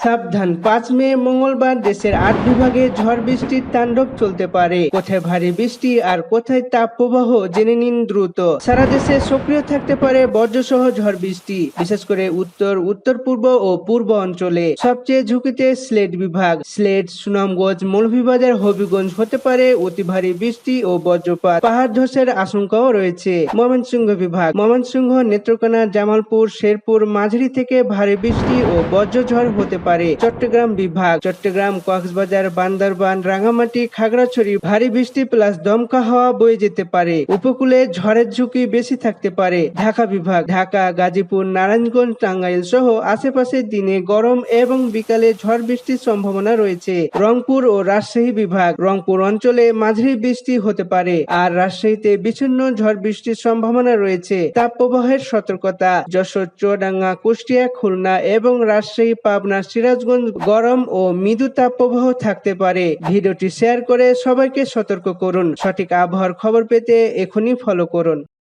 সাবধান, ৫ মে মঙ্গলবার দেশের ৮ বিভাগে ঝড় বৃষ্টির তাণ্ডব চলতে পারে। কোথায় ভারী বৃষ্টি আর কোথায় তাপপ্রবাহ জেনে নিন দ্রুত। সারা দেশে সক্রিয় থাকতে পারে বজ্রসহ ঝড় বৃষ্টি, বিশেষ করে উত্তর, উত্তর পূর্ব ও পূর্ব অঞ্চলে। সবচেয়ে ঝুঁকিতে সিলেট বিভাগ। সিলেট, সুনামগঞ্জ, মৌলভীবাজার, হবিগঞ্জ হতে পারে অতি ভারী বৃষ্টি ও বজ্রপাত। পাহাড় ধসের আশঙ্কাও রয়েছে। ময়মনসিংহ বিভাগ। ময়মনসিংহ, নেত্রকোনা, জামালপুর, শেরপুর মাঝারি থেকে ভারী বৃষ্টি ও বজ্রঝড় হতে পারে। চট্টগ্রাম বিভাগ। চট্টগ্রাম, কক্সবাজার, বান্দরবান, রাঙ্গামাটি, খাগড়াছড়ি ভারী বৃষ্টি প্লাস দমকা হাওয়া বয়ে যেতে পারে। উপকূলে ঝড়ের ঝুঁকি বেশি থাকতে পারে। ঢাকা বিভাগ। ঢাকা, গাজীপুর, নারায়ণগঞ্জ, টাঙ্গাইল সহ আশেপাশে দিনে গরম এবং বিকালে ঝড় বৃষ্টির সম্ভাবনা রয়েছে। রংপুর ও রাজশাহী বিভাগ। রংপুর অঞ্চলে মাঝারি বৃষ্টি হতে পারে আর রাজশাহীতে বিচ্ছিন্ন ঝড় বৃষ্টির সম্ভাবনা রয়েছে। তাপপ্রবাহের সতর্কতা। যশোর, চুয়াডাঙ্গা, কুষ্টিয়া, খুলনা এবং রাজশাহী, পাবনা, সিরাজগঞ্জ গরম ও মৃদু তাপপ্রবাহ থাকতে পারে। ভিডিওটি শেয়ার করে সবাইকে সতর্ক করুন। সঠিক আবহাওয়ার খবর পেতে এখনই ফলো করুন।